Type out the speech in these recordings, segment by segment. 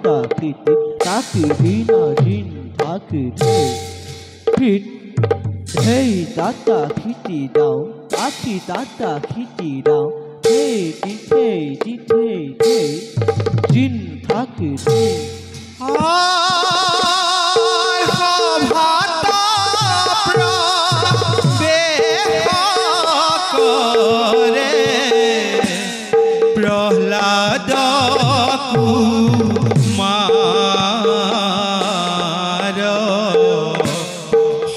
তা খিতি তাকি দিনা দিন থাকি রে ফিট হেই তাতা খিতি দাও তাকি তাতা খিতি দাও হেই দিতে দিতে দিন থাকি রে প্রহ্লাদ কুমার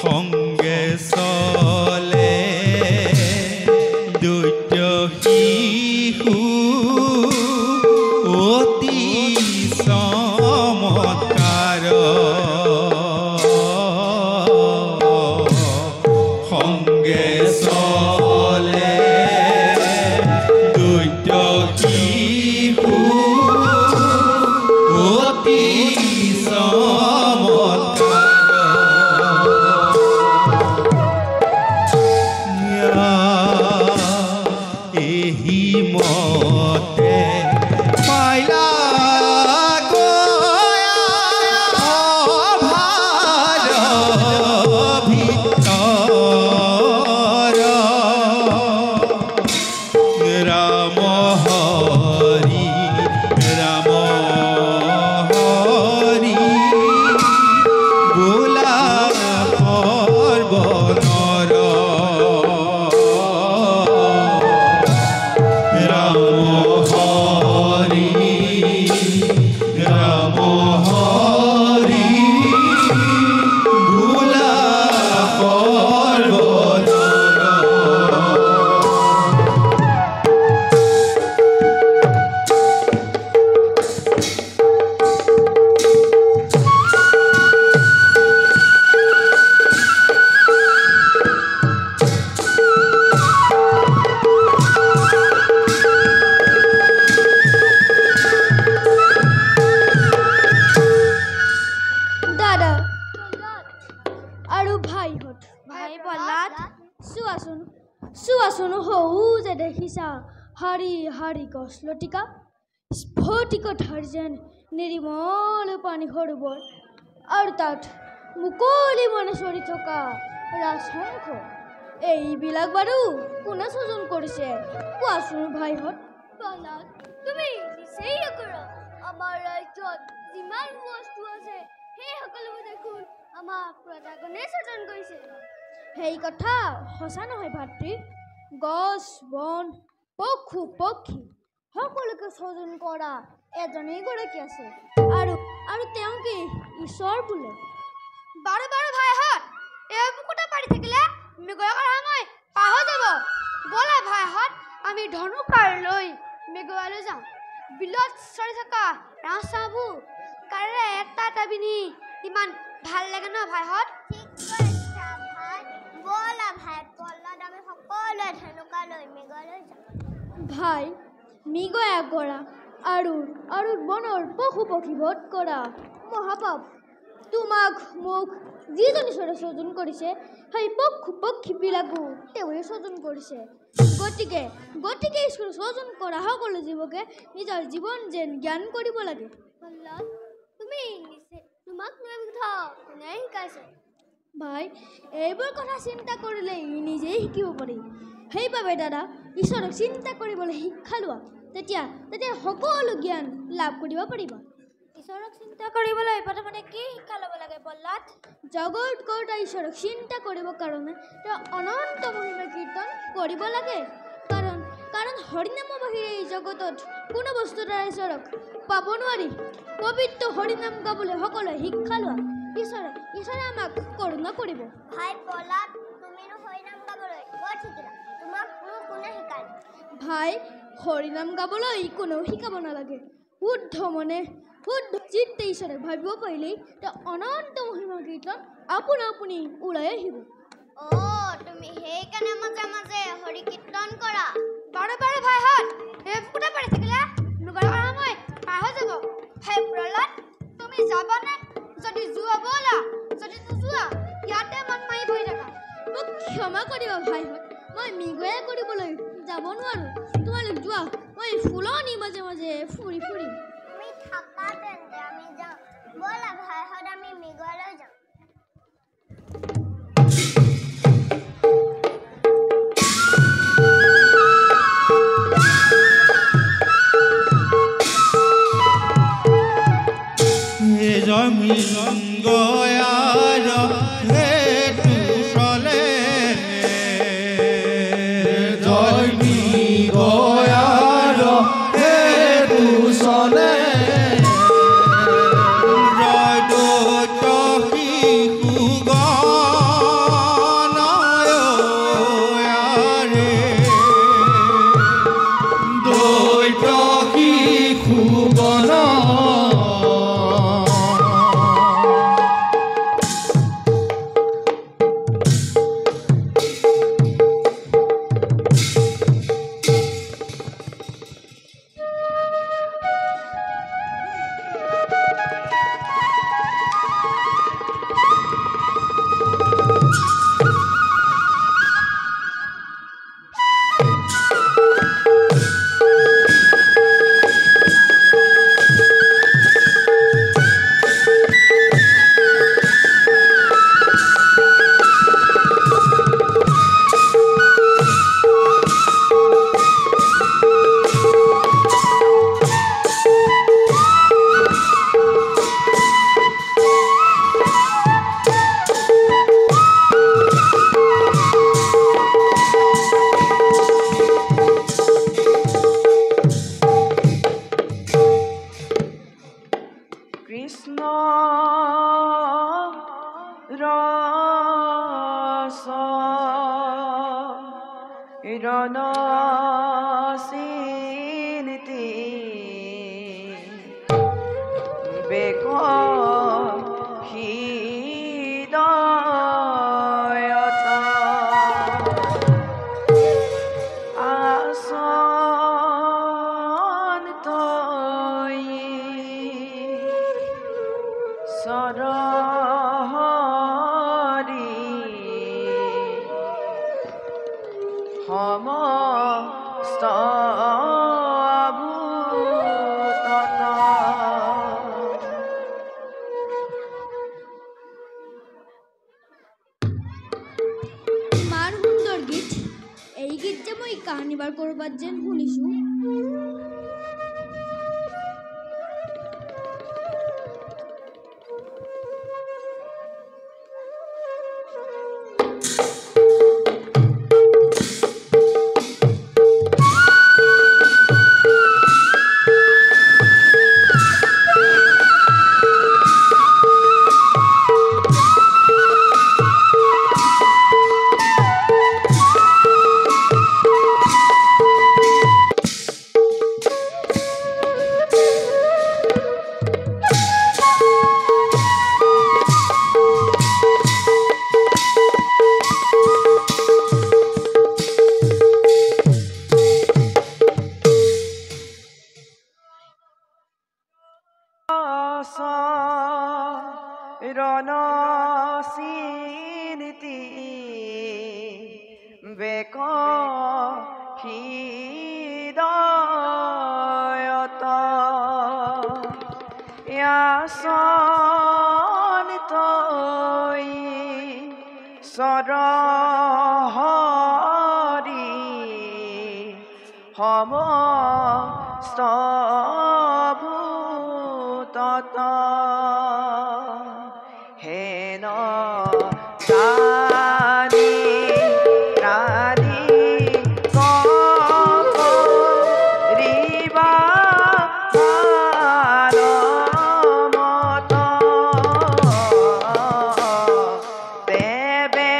সঙ্গে চলে দৈত্য শিশু অতি চমৎকাৰ সঙ্গে চলে দৈত্য শিশু অতি চমৎকাৰ এহি মতে পাইলা ৰাম হৰি ৰাম হৰি বোলা পৰ্বতৰ ৰাম হৰি ৰাম হৰি বোলা পৰ্বতৰ দাদা আৰু ভাইহঁত ভাই প্ৰহ্লাদ চোৱাচোন হৌ যে দেখিছা হাৰি হাৰি গছ লতিকা স্ফটিকধাৰ যেন নিৰ্মল পানী সৰোবৰ আৰু তাত মুকলি মনে চৰি থকা ৰাজহংস এইবিলাক বাৰু কোনে সৃজন কৰিছে কোৱাচোন ভাইহঁত প্ৰহ্লাদ তুমি নিচেই কৰা আমাৰ ৰাজ্যত যিমান বস্তু আছে সেই সকলোবোৰ দেখোন আমাৰ প্ৰজাগণে সৃজন কৰিছে সেই কথা সঁচা নহয় ভাতৃ গছ বন পশু পক্ষী সকলোকে সৃজন কৰা এজনেই গৰাকী আছে আৰু তেওঁ কি ঈশ্বৰ বোলে বাৰু বাৰু ভাইহঁত এই বুকুটা পাৰি থাকিলে মৃগয়াৰ সময় পাৰ হৈ যাব ব'লা ভাইহঁত আমি ধনুকাৰ লৈ মৃগয়ালৈ যাওঁ বিলত চৰি থকা ৰাজহাঁহবোৰ কাৰেৰে এটা এটা বিনি ইমান ভাল লাগে ন ভাইহঁত ঠিক কৈছা ভাই ব'লা ভাই প্ৰহ্লাদ আমি সকলোৱে ধনুকালৈ মৃগয়ালৈ যাওঁ ভাই মৃগয়া কৰা আৰু বনৰ পশু পক্ষী বধ কৰা মহাপাপ তোমাক মোক যিজনী ঈশ্বৰে সৃজন কৰিছে সেই পশু পক্ষীবিলাকো তেওঁৱে সৃজন কৰিছে গতিকে ঈশ্বৰে সৃজন কৰা সকলো জীৱকে নিজৰ জীৱন যেন জ্ঞান কৰিব লাগে প্ৰহ্লাদ তোমাক কোনে শিকাইছে ভাই এইবোৰ কথা চিন্তা কৰিলে নিজেই শিকিব পাৰি সেইবাবে দাদা ঈশ্বৰক চিন্তা কৰিবলৈ শিক্ষা লোৱা তেতিয়া সকলো জ্ঞান লাভ কৰিব পাৰিবা ঈশ্বৰক চিন্তা কৰিবলৈ প্ৰথমতে কি শিক্ষা ল'ব লাগে প্ৰহ্লাদ জগত কৰ্তা ঈশ্বৰক চিন্তা কৰিবৰ কাৰণে তেওঁ অনন্ত মহিমা কীৰ্তন কৰিব লাগে কাৰণ হৰিনামৰ বাহিৰে এই জগতত কোনো বস্তুৰ দ্বাৰা ঈশ্বৰক পাব নোৱাৰি পবিত্ৰ হৰিনাম গাবলৈ সকলোৱে শিক্ষা লোৱা ঈশ্বৰে আমাক কৰুণা কৰিব ভাই প্ৰহ্লাদ তুমিনো হৰিনাম গাবলৈ ক'ত শিকিলা তোমাক কোনে শিকালে ভাই হৰিনাম গাবলৈ কোনেও শিকাব নালাগে শুদ্ধ মনে শুদ্ধ চিত্তে ঈশ্বৰক ভাবিব পাৰিলেই তেওঁ অনন্ত মহিমা কীৰ্তন আপুনি ওলাই আহিব তুমি সেইকাৰণে মাজে মাজে হৰি কীৰ্তন কৰা বাৰু ভাইহঁত এই ফুটা পাৰি থাকিলে মৃগয়াৰ সময় পাৰ হৈ যাব হে প্ৰহ্লাদ তুমি যাবানে যদি যোৱা ব'লা যদি নোযোৱা ইয়াতে মন মাৰি বহি থাকা মোক ক্ষমা কৰিবা ভাইহঁত মই মৃগয়া কৰিবলৈ যাব নোৱাৰোঁ তোমালোক যোৱা মই ফুলনি মাজে মাজে ফুৰিম তুমি থাকা তেন্তে আমি মৃঙ্গয়াৰ হেতু চলে জয় মৃঙ্গয়াৰ হেতু চলে জয় দৈত শিশুগণয়াৰে দৈত শিশুগণ কৃষ্ণ ৰস ৰণসীনিতি বেক হৃদয়ত আসন তয়ি সৰহৰি সমস্ত ভূতত ইমান সুন্দৰ গীত এই গীত যে মই কাহানিবাৰ কৰবাত যেন শুনিছো রণসীনিতি বেক হৃদয়ত আসন তয়ি সরহরি সমস্ত ভূতত হেন প্রাণী প্রাণী করিবা ভালমত দেবে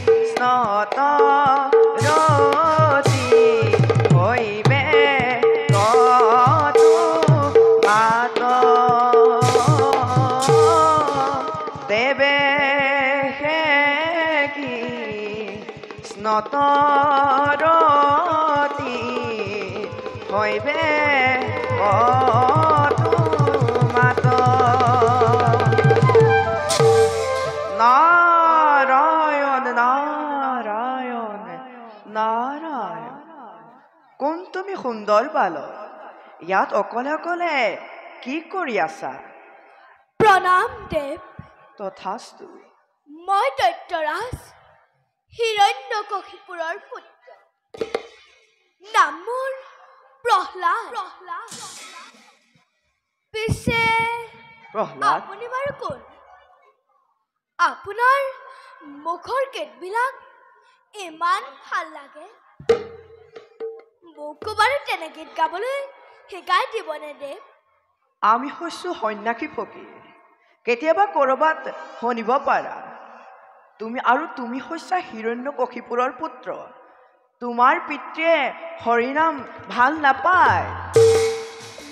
কৃষ্ণত রতি হইবে কতু মাত দেবে কৃষ্ণত রতি হইবে কতু মাত নারায়ণ নারায়ণ নারায়ণ কোন তুমি সুন্দৰ বালক ইয়াত অকলে অকলে কি কৰি আছা প্ৰণাম দেৱ তথাস্তু মই দৈত্যৰাজ হিৰণ্যকশিপুৰৰ পুত্ৰ নাম মোৰ প্ৰহ্লাদ প্ৰহ্লাদ আপুনি বাৰু কোন? আপোনাৰ মুখৰ গীতবিলাক ইমান ভাল লাগে। মোকো বাৰু তেনে গীত গাবলৈ শিকাই দিবনে দেৱ? আমি হৈছোঁ সন্যাসী ফকীৰ, কেতিয়াবা ক'ৰবাত শুনিব পাৰা। তুমি হৈছা হিৰণ্যকশিপুৰৰ পুত্ৰ। তোমাৰ পিতৃয়ে হৰিনাম ভাল নাপায়।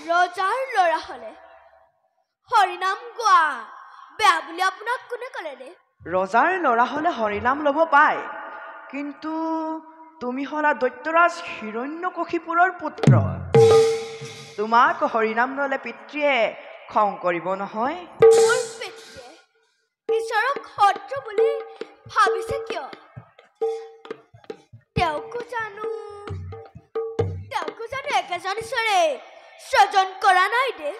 ৰজাৰ ল'ৰা হ'লে হৰিনাম গোৱা বেয়া বুলি আপোনাক কোনে ক'লে দেৱ? ৰজাৰ ল'ৰা হ'লে হৰিনাম ল'ব পায়, কিন্তু তুমি হ'লা দৈত্যৰাজ হিৰণ্যকশিপুৰৰ পুত্ৰ। তোমাক হৰিনাম ল'লে পিতৃয়ে খং কৰিব নহয়। মোৰ পিতৃয়ে ঈশ্বৰক শত্ৰু বুলি ভাবিছে কিয়? তেওঁকো জানো একেজন ঈশ্বৰে সৃজন কৰা নাই দেৱ।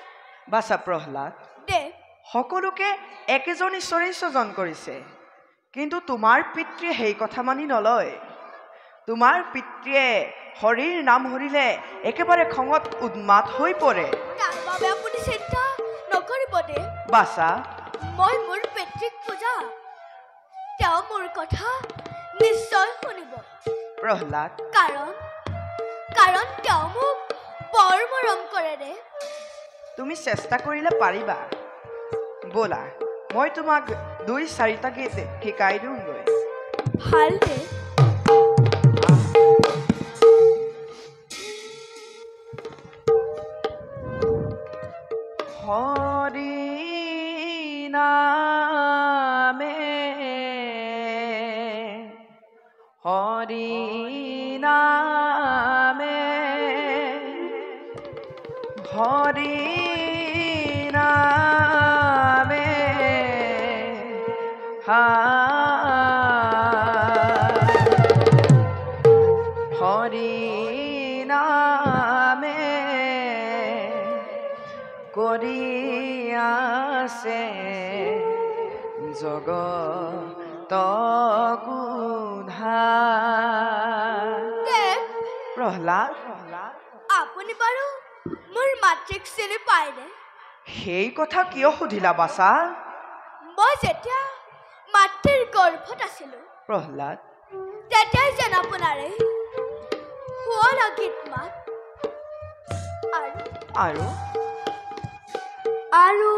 বাছা প্ৰহ্লাদ, দেৱ সকলোকে একেজন ঈশ্বৰেই সৃজন কৰিছে, কিন্তু তোমাৰ পিতৃয়ে সেই কথা মানি নলয়। তোমাৰ পিতৃয়ে হৰিৰ নাম হৰিলে একেবাৰে খঙত উন্মাদ হৈ পৰে। তাৰ বাবে আপুনি চিন্তা নকৰিব দেৱ। বাছা, মই মোৰ পিতৃক পূজা, তেওঁ মোৰ কথা নিশ্চয় শুনিব। প্ৰহ্লাদ, কাৰণ তেওঁ মোক বৰ মৰম কৰে দেৱ। তুমি চেষ্টা কৰিলে পাৰিবা। ব'লা, মই তোমাক 2-4টা গীত শিকাই দিওঁগৈ। ভাল দেৱ। হৰি নামে হৰি নামে হৰি নামে হৰি নামে কৰি আছে জগতক উদ্ধাৰ। দেৱ প্ৰহ্লাদ, আপুনি বাৰু মোৰ মাতৃক চিনি পায়নে? সেই কথা কিয় সুধিলা বাছা? মই যেতিয়া মাতৃৰ গৰ্ভত আছিলো প্ৰহ্লাদ, তেতিয়াই যেন আপোনাৰে শুৱলা গীত মাত আৰু আৰু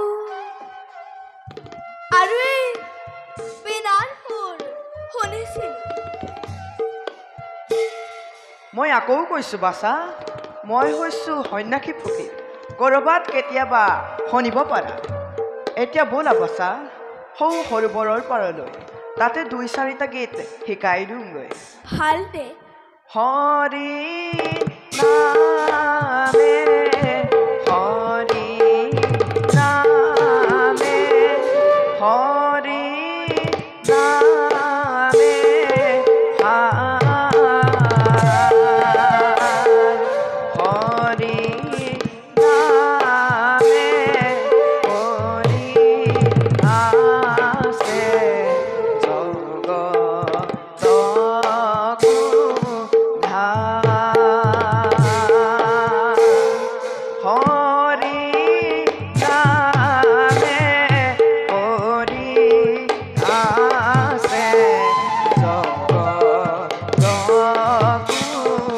আৰু এই বীণাৰ সুৰ শুনিছিলো। মই আকৌ কৈছো বাছা, মই হৈছো সন্যাসী ফকীৰ, ক'ৰবাত কেতিয়াবা শুনিব পাৰা। এতিয়া ব'লা বাছা, সৰোবৰৰ পাৰলৈ, তাতে 2-4টা গীত শিকাই দিওঁগৈ। ভাল দে। হৰি নামে হৰি নামে হৰি নামে হৰি নামে হৰি আছে জগতক উদ্ধাৰ। হৰি নামে হৰি আছে জগতক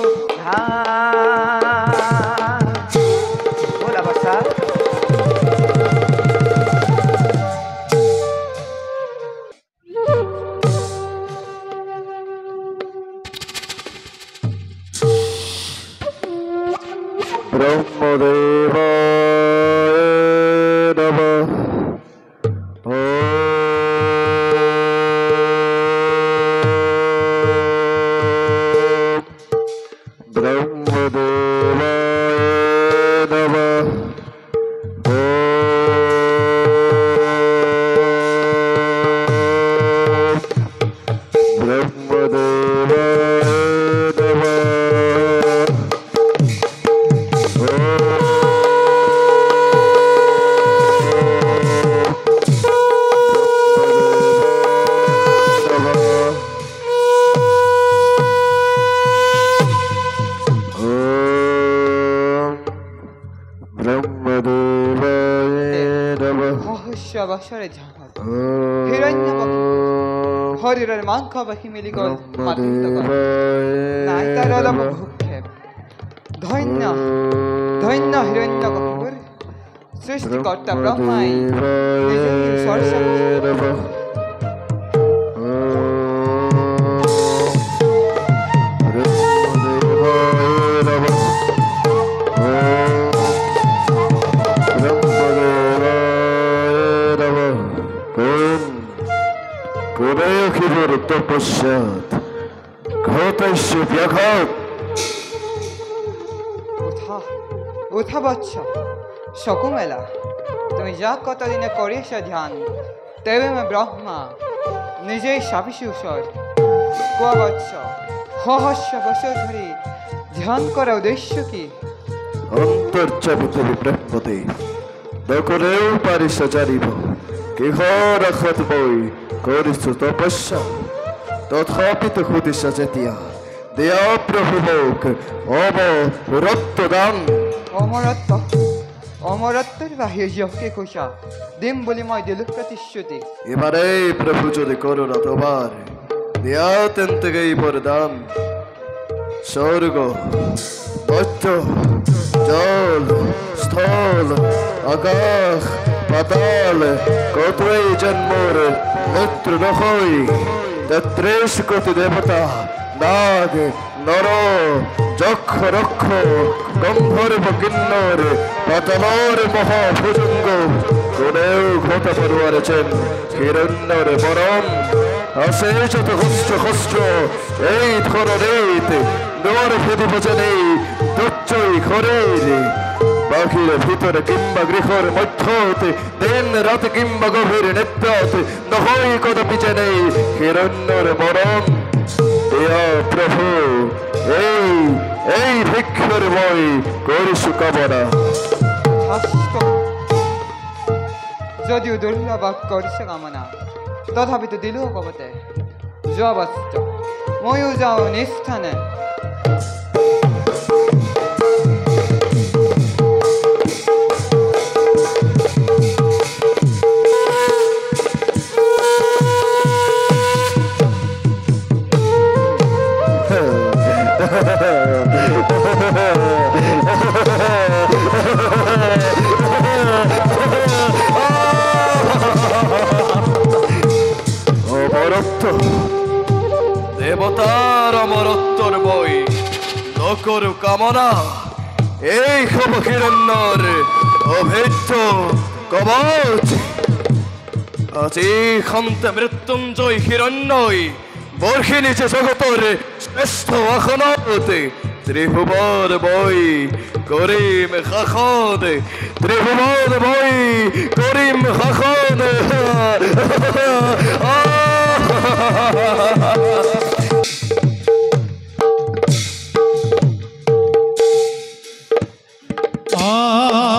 উদ্ধাৰ। ব'লা বাছা। ब्रह्मदेवाय नमः। ब्रह्मदेवाय नमः। ब्रह्मदेवाय नमः। সহস্র বছরে ঝাঁক হিরণ্যবক্ষী শরীরের মাংস বাকি মিলি গল মাতৃত্ব নাই তার অলপ ভূক্ষেপ ধন্য ধন্য হিরণ্যবক্ষীর সৃষ্টিকর্তা ব্রহ্মাই নিজেই সরস্বতী তপস্যাৎ ঘটৈষ্য ব্যাঘাত উঠা বৎস শকুমেলা তুমি যা কতদিনে করিস ধ্যান তেবে মে ব্রহ্মা নিজেই সাবিষুষর কোয়া বৎস সহস্র বছর ধরে ধ্যান করা উদ্দেশ্য কি অন্তর্যামিত ব্রহ্মদে নকরেও পারিস জানিব কেহ রাখত বই করিস তপস্যা তথাপি তো খুদিস যেতিয়া দেয়া প্রভু মোক অমরত্ব দান অমরত্ব অমরত্বের বাহির কে কৈছা দিম বুলি মই দিলো প্রতিশ্রুতি এবারে প্রভু যদি করোনা তোমার দেয়া তেন্তগেই বরদান স্বর্গ মধ্য জল স্থল আকাশ পাতাল কতই জন্মর মৃত্যু নহই তত্রেশ কোটি দেবতা নাগ নর যক্ষ রক্ষ গম্ভর্ব কিন্নর পাতালর মহাভুজঙ্গ কোনেও ঘট পড়ুয়ারেছেন হিরণ্যর বরণ অশেষ হস্ত হস্ত এই ধরণীত নোর ভেদি ভজনে দুচ্চই খরের বাহির ভিতরে কিংবা গৃহর মধ্যতে দিন রাত কিংবা গভীর নিদ্রাতে নহই কদাপি জেনে হিরণ্যর মরণ দেয়া প্রভু এই এই ভিক্ষর বই করিস কামনা যদিও দুর্লভ করিস কামনা তথাপি তো দিল কবতে জবস্ত ময়ও যাও নিস্থানে অমরত্ব দেবতার অমরত্বর বই নকর কামনা এই সব হিরণ্যর অভেদ্য কবচ আজি খন্তে মৃত্যুঞ্জয় হিরণ্যই বর্ষি নিচে জগতর শ্রেষ্ঠ আখনতে ত্রিভুবন বই করিম খাখন ত্রিভুবন বই করিম খাখন Oh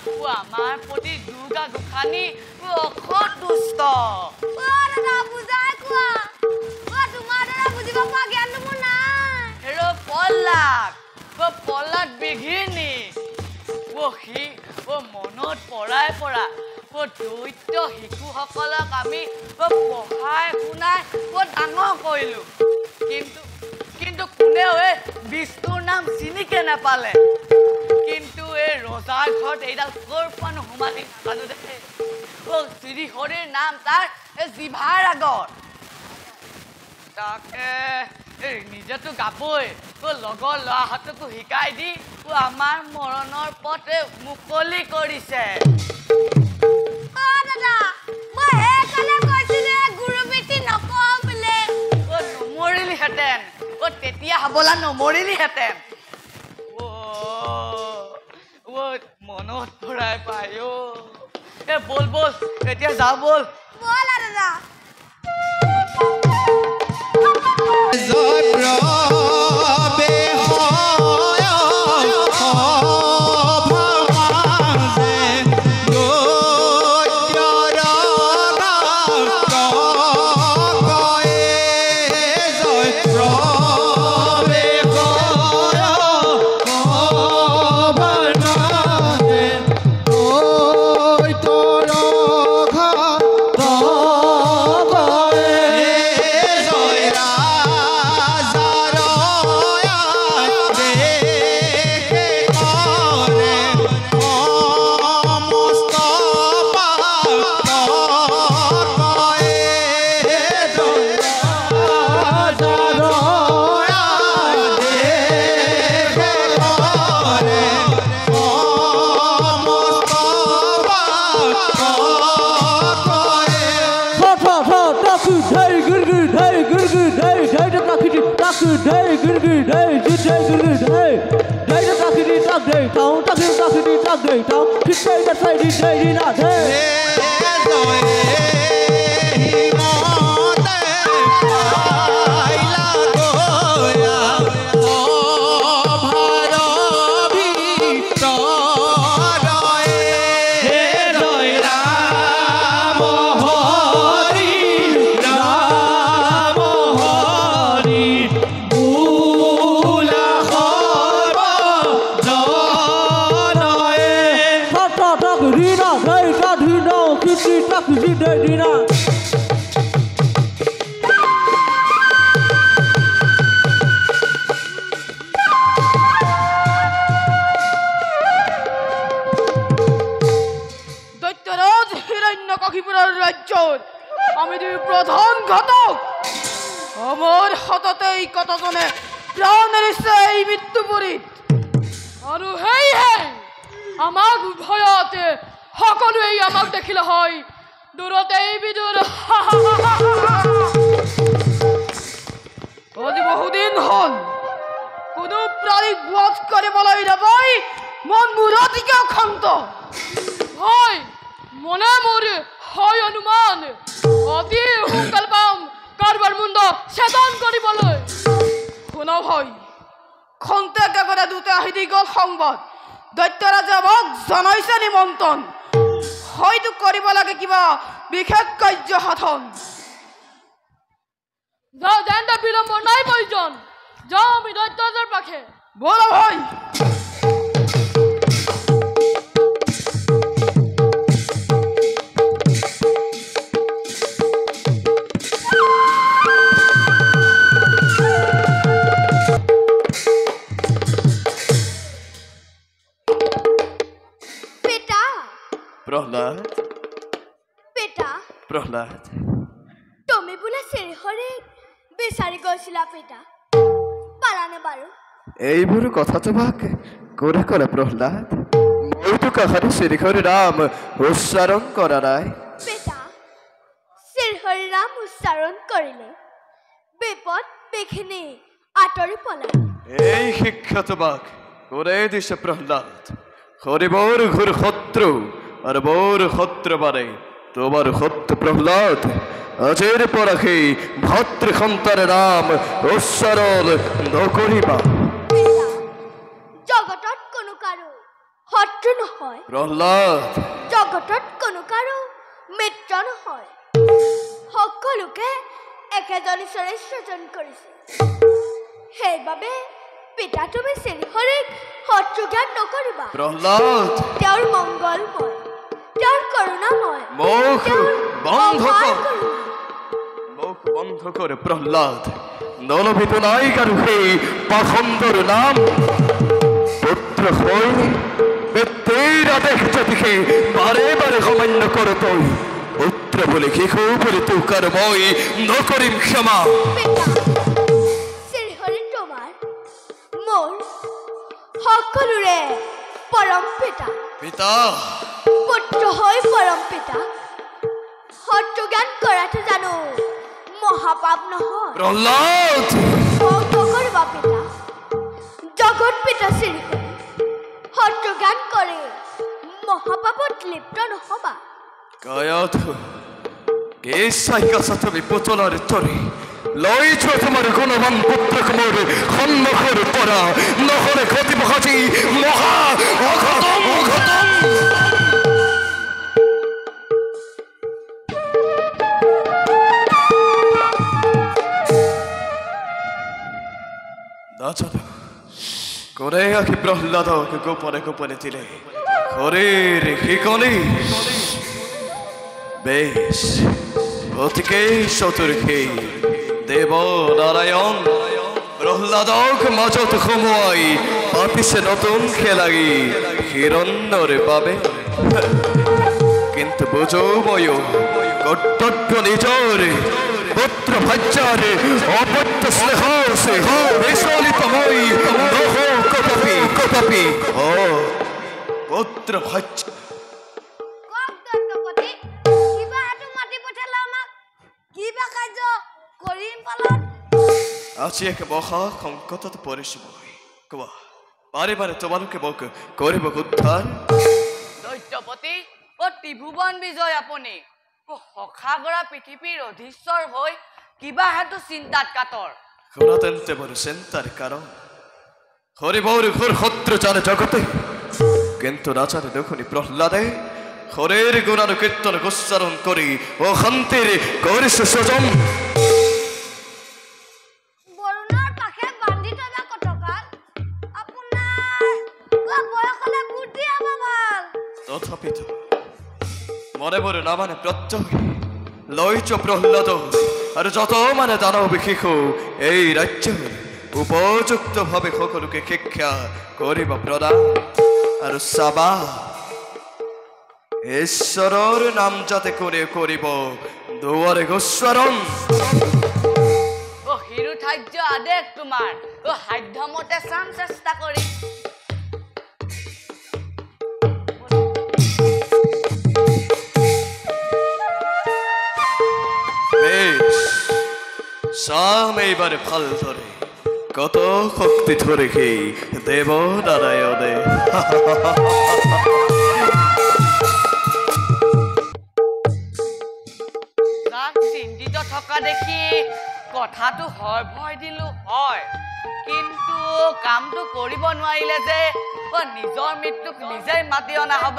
আমাৰ প্ৰতি দুৰ্গা গোসানী অসৎ দুষ্ট। দাদা বুজাই কোৱা, তোমাৰ দাদা বুজিব পৰা জ্ঞানটো মোৰ নাই। হেৰ' পল্লাদ বিঘিনী সি মনত পৰা দৈত্য শিশুসকলক আমি পঢ়াই শুনাই ডাঙৰ কৰিলোঁ, কিন্তু কোনেও এই বিষ্ণুৰ নাম চিনিকে নাপালে। কিন্তু এই ৰজাৰ ঘৰত এইডাল ক'ৰ পৰা নোসোমালি নাজানো দে। শ্ৰীহৰিৰ নাম তাৰ জিভাৰ আগত। তাকে নিজেতো গাবই, লগৰ ল'ৰাহঁতকো শিকাই দি আমাৰ মৰণৰ পথ মুকলি কৰিছে। দাদা মই সেইকাৰণে কৈছিলো গুৰু বেটি নকওঁ বোলে। নমৰিলিহেঁতেন, তেতিয়া হবলা নমৰিলিহেঁতেন। মনত ভৰাই পাই বল এতিয়া যাওঁ বল। ব'লা দাদা। জয় প্ৰবে হয় ভগৱানে দৈত্যৰ ভক্ত কয়ে। জয় প্ৰবে হয় ভগৱানে দৈত্যৰ ভক্ত কয়ে। জয় ৰাজাৰ দেশে কৰে সমস্ত পাপ কয়ে। জয় ৰাজাৰ দেশে কৰে সমস্ত পাপ কয়ে। Taku day gurgu day day the prakiti taku day gurgu day gurgu day day the prakiti tak day town taku prakiti tak day town kitay the day na day আমি দুই প্রধান ঘটক আমার হাততে এই কতজনে প্রাণ এৰিছে এই মৃত্যুপুৰীত আৰু সেয়েহে আমাক ভয়তে সকলোৱে আমাক দেখিলে হয় দূৰতে এই বিদুৰ আজি বহুদিন হ'ল কোনো প্ৰাণীক বধ কৰিবলৈ নাপাই মন মূৰতিকে অশান্ত হয় মনে মোৰ হয় অনুমান অতি সোনকাল পাম কাৰোবাৰ মুণ্ড ছেদন কৰিবলৈ শুনা হয় খন্তেকে কৰে দুটা আহি দি গ'ল সংবাদ দৈত্যৰাজে আমাক জনাইছে নিমন্ত্ৰণ হয়তো কৰিব লাগে কিবা বিশেষ কাৰ্য সাধন যাওঁ যেনটা বিলম্ব নাই প্ৰয়োজন যাওঁ আমি দৈত্যৰাজৰ পাখে ব'লা ভাই প্ৰহ্লাদ তুমি বোলে শ্ৰীহৰি বিচাৰি গৈছিলা পিতা পালানে বাৰু এইবোৰ কথা তোমাক কোনে ক'লে প্ৰহ্লাদ মইতো কাহানি শ্ৰীহৰি ৰাম উচ্চাৰণ কৰা নাই পিতা শ্ৰীহৰি ৰাম উচ্চাৰণ কৰিলে বিপদ বিঘিনি আঁতৰি পলায় এই শিক্ষা তোমাক কোনে দিছে প্ৰহ্লাদ হৰিবৰ ঘোৰ শত্ৰু আৰু বৰ শত্ৰু মানে তোমাৰ সত্য প্ৰহ্লাদ আজেৰ পৰা সেই ভাতৃ সন্তান নাম উচ্চাৰণ নকৰিবা জগতত কোনো কাৰো শত্ৰু নহয় নহয় প্ৰহ্লাদ জগতত কোনো কাৰো মিত্ৰ নহয় সকলোকে একেজন ঈশ্বৰে সৃজন কৰিছে সেইবাবে পিতা তুমি শ্ৰীহৰিক শত্ৰু জ্ঞান নকৰিবা প্ৰহ্লাদ তেওঁৰ মংগলময় তেওঁৰ করুণাময় মুখ বন্ধ অপার কর করুণা। মুখ বন্ধ করে প্রহ্লাদ নলভিত নাই কারু সেই পাখন্দর নাম পুত্র হই ব্যক্তির আদেশ যদিকে বারে বারে অমান্য করো তুই পুত্র বলে কি বলে তু কর্মই নকরিম ক্ষমা পিতা শ্ৰীহৰি তোমাৰ মোৰ সকলোৰে পৰম পিতা পিতা পুত্ৰ হৈ পৰম পিতা শত্ৰু জ্ঞান কৰাটো জানো মহাপাপ নহয় প্ৰহ্লাদ ভক্ত কৰিবা পিতা জগত পিতা শ্ৰীহৰি শত্ৰু জ্ঞান কৰে মহাপাপত লিপ্ত নহবা কায়াত কে সাইকাসা তুমি পুতলার তরে লইছ তোমার গুণবান পুত্র কুমার সন্মুখের পরা নহলে ঘটিব আজি মহা অঘটন অঘটন দাচত করে আকি প্রহ্লাদকে গোপনে গোপনে দিলে হরের হিকনি বেশ অতিকে শত্রুকে দেব নারায়ণ প্রহ্লাদক মাজত সময় পাতিছে নতুন খেলাগি হিরণ্যরে পাবে কিন্তু বুঝো বয় কর্তব্য নিজর পুত্র ভাজ্যারে অপত্য স্নেহ স্নেহ বিচলিতময় নহ কপি কপি ও পুত্র ভাজ্য কওক দত্তপতি কিবা হাতু মাতি পঠালে আমাক কিবা কাৰ্য কৰিম পালন আজি একে মহা সংকটত পৰিছো মই কোৱা বাৰে বাৰে তোমালোকে মোক কৰিব উদ্ধাৰ দৈত্যপতি ও ত্ৰিভুৱন বিজয় আপুনি সখাগৰা পৃথিৱীৰ অধীশ্বৰ হৈ কিবা হেতু চিন্তাত কাতৰ শুনা তেন্তে মোৰ চিন্তাৰ কাৰণ হৰিবৰ ঘোৰ শত্ৰু জানে জগতে কিন্তু না জানে দেখুনি প্ৰহ্লাদে হৰেৰ গুণাৰ কীৰ্তন উচ্চাৰণ কৰি ও শান্তিৰ কৰিছে সজন বৰুণৰ পাখে বান্ধি থবা কটকাল আপোনাৰ বয়স হলে বুদ্ধি হ'ব ভাল তথাপিত মনে মনে না মানে প্রত্যয় লইছ প্রহ্লাদ আর যত মানে দানব শিশু এই রাজ্য উপযুক্ত ভাবে সকলোকে শিক্ষা করিব প্রদান আর সাবা ঈশ্বৰৰ নাম যাতে কৰে কৰিব দুয়াৰে গোস্বৰণ ও হিৰু ঠায্য আদেশ তোমাৰ ও সাধ্যমতে চাম চেষ্টা কৰি বেশ সাম এইবারে ভাল ধরে কত শক্তি ধরে কি দেব নারায়ণে যাক চিন্তিত থকা দেখি কথাটো হয় ভয় দিলো হয় কিন্তু কামটো কৰিব নোৱাৰিলে যে নিজৰ মৃত্যুক নিজেই মাতি অনা হ'ব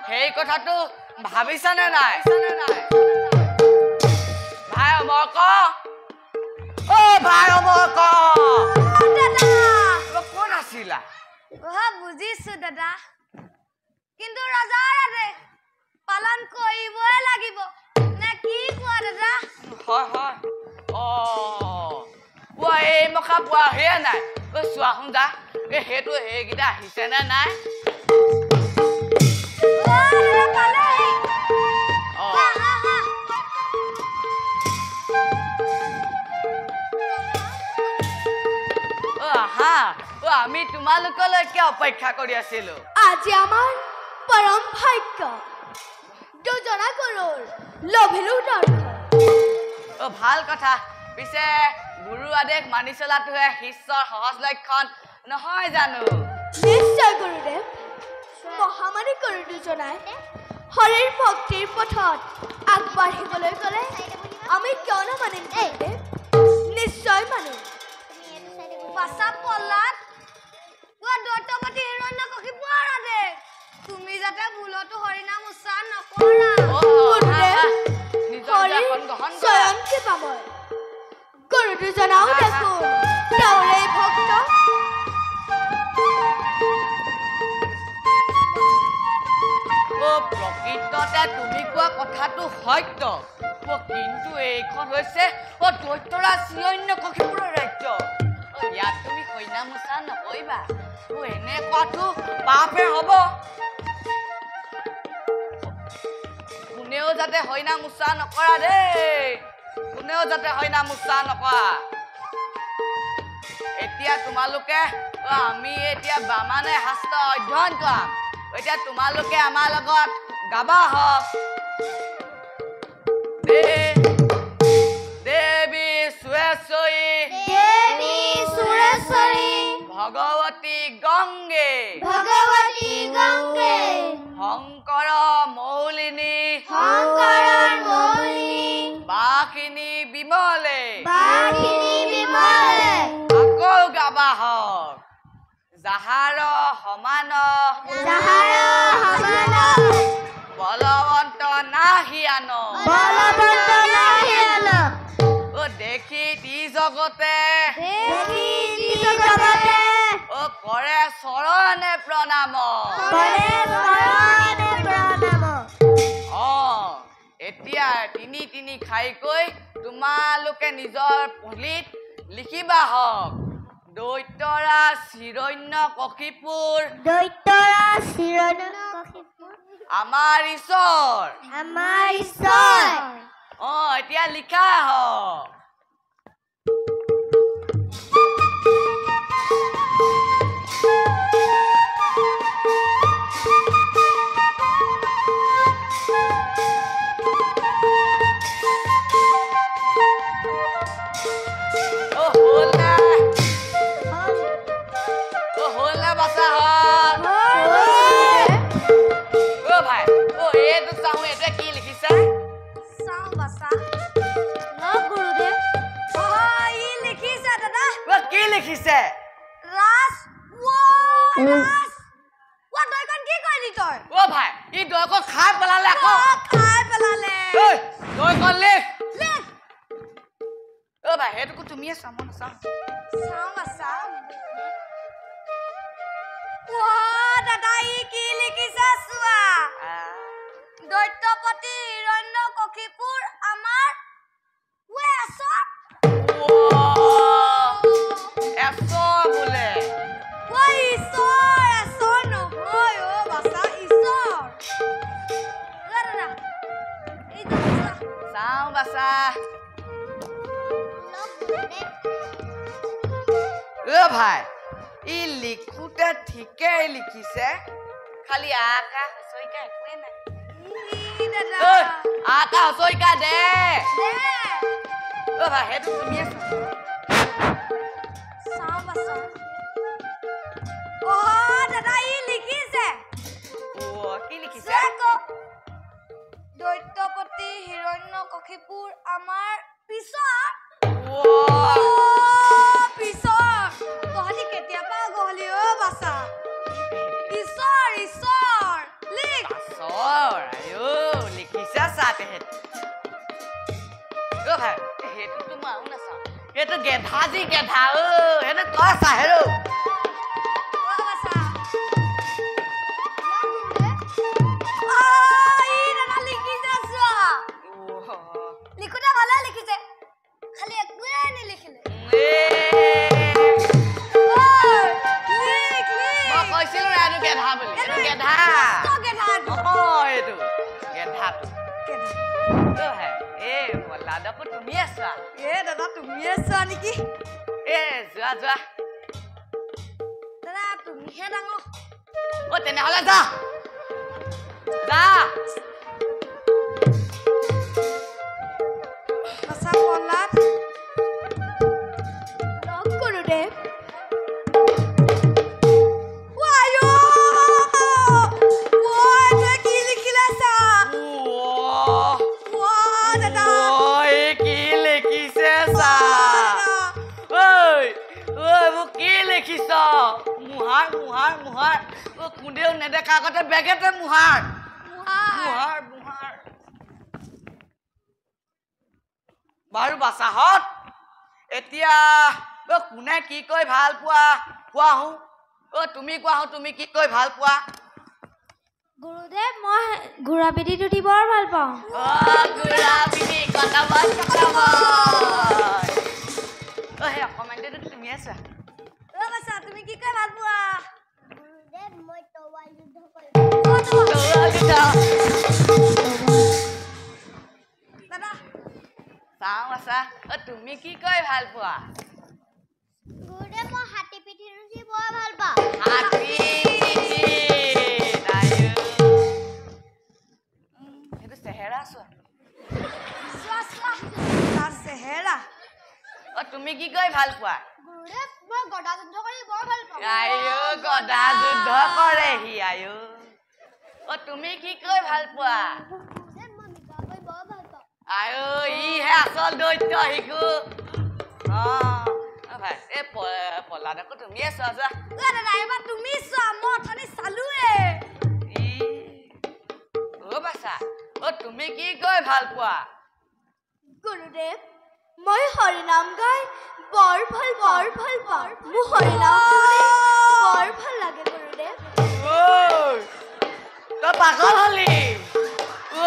সেই কথাটো ভাবিছানে নাই ভাই অমৰক অ ভাই অমৰক দাদা কোন আছিলা বুজিছো দাদা কিন্তু ৰজাৰ আদেশ পালন কৰিবই লাগিব নে কি কোৱা দাদা হয় হয় অ পোৱা এই মখা পোৱা সেয়া নাই চোৱা শুন যা সেইটো সেইকেইটা আহিছে নে নাই আহা আমি তোমালোকলৈকে অপেক্ষা কৰি আছিলো আজি আমাৰ পৰম ভাগ্য দুজনা গৰুৰ লভিলো দৰ্শন ভাল কথা পিছে গুৰু আদেশ মানি চলাটোহে শিষ্যৰ সহজ লক্ষণ নহয় জানো নিশ্চয় গুৰুদেৱ মহামানী গুৰু দুজনাই হৰিৰ ভক্তিৰ পথত আগবাঢ়িবলৈ গ'লে আমি কিয়নো মানিম গুৰুদেৱ নিশ্চয় মানিম বাচা পল্লাত দত্তপতি হিৰণ্যকশিপুৰ আদেশ তুমি যাতে ভুলতো হৰিনাম উচ্চাৰণ নকৰা স্বয়ং কি পাব গৰুটো জনাও দেখোন তেওঁৰে ভক্ত প্ৰকৃততে তুমি কোৱা কথাটো সত্য কিন্তু এইখন হৈছে দৈত্যৰা চিৰণ্য কক্ষিপুৰৰ ৰাজ্য ইয়াত তুমি হৰিনাম উচ্চাৰণ নকৰিবা এনে কোৱাটো পাপে হ'ব কোনেও যাতে হৰিনাম উচ্চাৰণ নকৰা দেই কোনেও যাতে হৰিনাম উচ্চাৰণ নকৰা এতিয়া তোমালোকে আমি এতিয়া বামানে শাস্ত্ৰ অধ্যয়ন কৰাম এতিয়া তোমালোকে আমাৰ লগত গাবা হওক দেৱী সুৰেশ্বৰী ভগৱতী গংগে শংকৰ মৌলিনী বাসিনী বিমলে আকৌ গাবা হওক যাহাৰ সমান বলৱন্ত নাহিয়ান দেখি দি জগতে কৰে চৰণে প্ৰণাম এতিয়া তিনি খাইকৈ তোমালোকে নিজৰ পলিত লিখিবা হওক দৈত্যৰা চিৰণ্য কক্ষিপুৰ আমাৰ ঈশ্বৰ এতিয়া লিখা হওক লিখিছে ভাই ই দৈকন খাই পেলালে আকৌ দৈকন লিখ ভাই সেইটোকো তুমিয়ে চাম দাদা ই কি লিখিছে চোৱা দৈত্যপতি হিৰণ্য কক্ষিপুৰ আমাৰ বোলে চাওঁ বাচা ভাই ই লিখোতে ঠিকেই লিখিছে খালি আকা হচইকা একোৱে নাই আকা হচইকা দে ভাই সেইটো তুমিয়ে দাদা ই লিখিছে কি লিখিছে দৈত্যপতি হিৰণ্য কক্ষিপুৰ আমাৰ পিছত তহঁতি কেতিয়াবা গহলি বাচা ঈশ্বৰ লিখ লিখিছে চাতে ভাই সেইটো মই নাচাওঁ সেইটো গেধা গেধা সেইটো তই চাহেৰো লিখোতে ভালে লিখিছে খালি একোৱে নিলিখিলে মই কৈছিলো এইটো গেধা বুলি এইটো গেধা লাডাকো তুমি আছা দাদা তুমিয়ে চোৱা নেকি যোৱা দাদা তুমিহে ডাঙৰ তেনেহ'লে যা নেদেখা আগতে বেগেতে মুহাৰ মুহাৰ মুহাৰ বাৰু বাছাহত এতিয়া কোনে কি কৈ ভাল পোৱা কোৱা হো তুমি কোৱা হো তুমি কি কৈ ভাল পোৱা গুৰুদেৱ মই ঘোঁৰা পিঠিত উঠি বৰ ভাল পাওঁ ঘোঁৰা পিঠি কটাবত হে অকমানটো তুমি আছা বাছা তুমি কি কৈ ভাল পোৱা গুৰুদেৱ মই তৰোৱাল যুদ্ধ কৰিম দাদা চাওঁ আছা তুমি কি কৈ ভাল পোৱা গুৰুদেৱ মই হাতী পিঠিত উঠি বৰ ভাল পাওঁ হাতী সেইটো চেহেৰা চোৱা চেহেৰা তুমি কি কৈ ভাল পোৱা গুৰুদেৱ মই গদা যুদ্ধ কৰি বৰ ভাল পাওঁ আয়ো গদা যুদ্ধ কৰে সি আয়ো তুমি কি কৈ ভাল পোৱা গুৰুদেৱ মই মিঠা কৰি বৰ ভাল পাওঁ আয়ো ইহে আচল দৈত্য শিকো ভাই এই পলাদকো তুমিয়ে চোৱা যোৱা দাদা এবাৰ তুমি চোৱা মই অথনি চালোৱে বাছা তুমি কি কৈ ভাল পোৱা গুৰুদেৱ মই হৰিনাম গাই বৰ ভাল পাওঁ মোৰ হৰিনাম বৰ ভাল লাগে গুৰুদেৱ তই পাগল হলি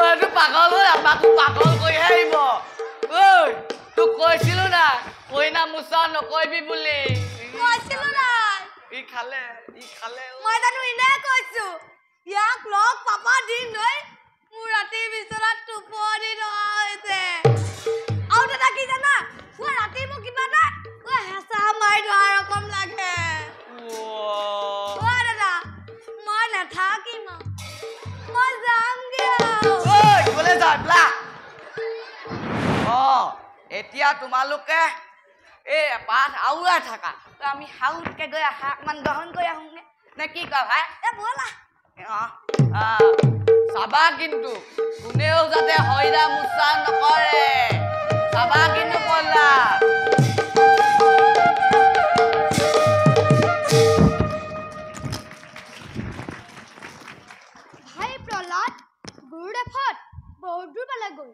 এইটো পাগল হ'ল আমাকো পাগল কৰিহে আহিব ঐ তোক কৈছিলো না কইনা মুচা নকৰিবি বুলি কৈছিলো না ই খালে মই জানো ইনে কৈছো ইয়াক লগ পাপা দিন লৈ মোৰ ৰাতি বিচনাত টোপনি নহা হৈছে আৰু দাদা কি জানা ৰাতি মোক কিবা এটা হেঁচা মাৰি ধৰা ৰকম লাগে দাদা মই নাথাকিম মই যামগে কলে যাবলা এতিয়া তোমালোকে এই পাঠ আউৰাই থাকা আমি হাউতকে গৈ অকমান গ্ৰহণ কৰি আহোঁগে নে কি কয় ভাই ব'লা চাবা কিন্তু কোনেও যাতে হইৰা মুচা নকৰে চাবা কিন্তু ব'লা ভাই প্ৰহ্লাদ গুৰুদেৱত বহুত দূৰ পালে গৈ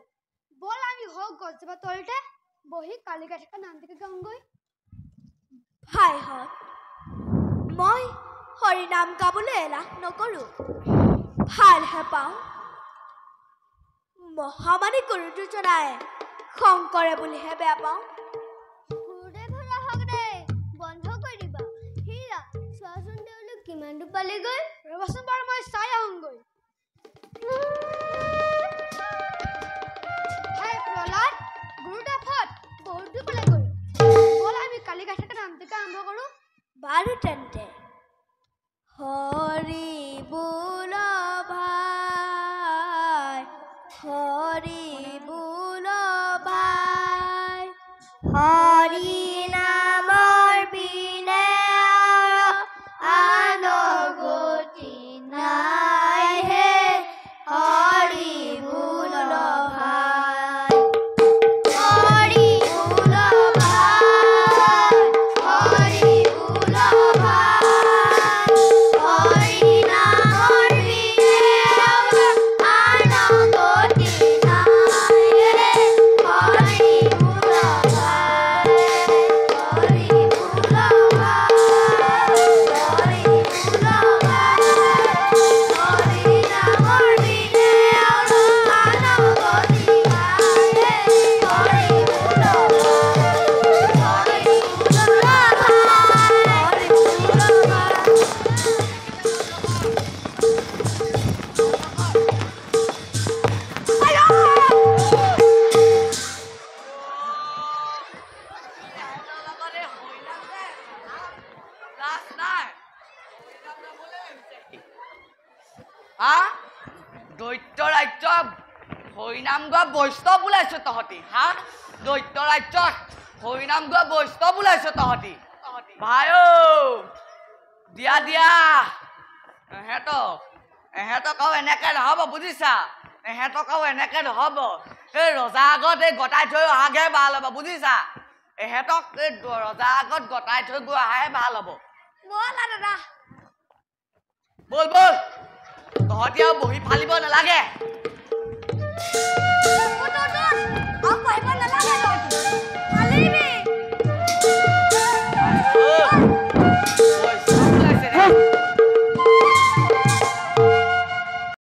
বল আমি হওক গছজোপা তলতে বহি কালিকা থকা নামটিকে গাওঁগৈ ভাইহঁত মই হৰিনাম গাবলৈ এলাহ নকৰোঁ ভালহে পাওঁ মহামানী গুৰু দুজনাই শংকৰে বুলিহে বেয়া পাওঁ গুৰুদেৱ আহক দেই বন্ধ কৰি দিবা হীৰা চোৱাচোন তেওঁলোক কিমান দূৰ পালেগৈ ৰ'বাচোন বাৰু মই চাই আহোঁগৈ ভাই প্ৰহ্লাদ গুৰুদেৱত বহুত দূৰ পালেগৈ ব'ল আমি কালিকা থকা নামটিকে আৰম্ভ কৰোঁ বাৰু তেন্তে হৰি বোল ভাই হৰি বোল ভাই হৰি নামৰ বিনে আন গতি নাই হে হৰি বোল ভাই হৰি বোল ভাই হৰি বোল ভাই হৰি নামৰ বিনে আন গতি নাই হে হৰি বোল ভাই হৰি বোল ভাই হৰি বোল ভাই হৰি নামৰ বিনে আন গতি নাই হে হৰি বোল দৈত্য ৰাজ্য হৰিনাম গোৱা বৈষ্ণৱ ওলাইছ তহঁতি হা দৈত্য ৰাজ্য হৰিনাম গোৱা বৈষ্ণৱ ওলাইছ তহঁতি ভাই দিয়া দিয়া এহেঁতক আৰু এনেকে নহ'ব বুজিছা এহেঁতক আৰু এনেকে নহ'ব এই ৰজা আগত এই গতাই থৈ অহাগৈহে ভাল হ'ব বুজিছা এহেঁতক এই ৰজা আগত গতাই থৈ গৈ অহাহে ভাল হ'ব ব'লা দাদা বল বল তহঁতি আৰু বহি ফালিব নালাগে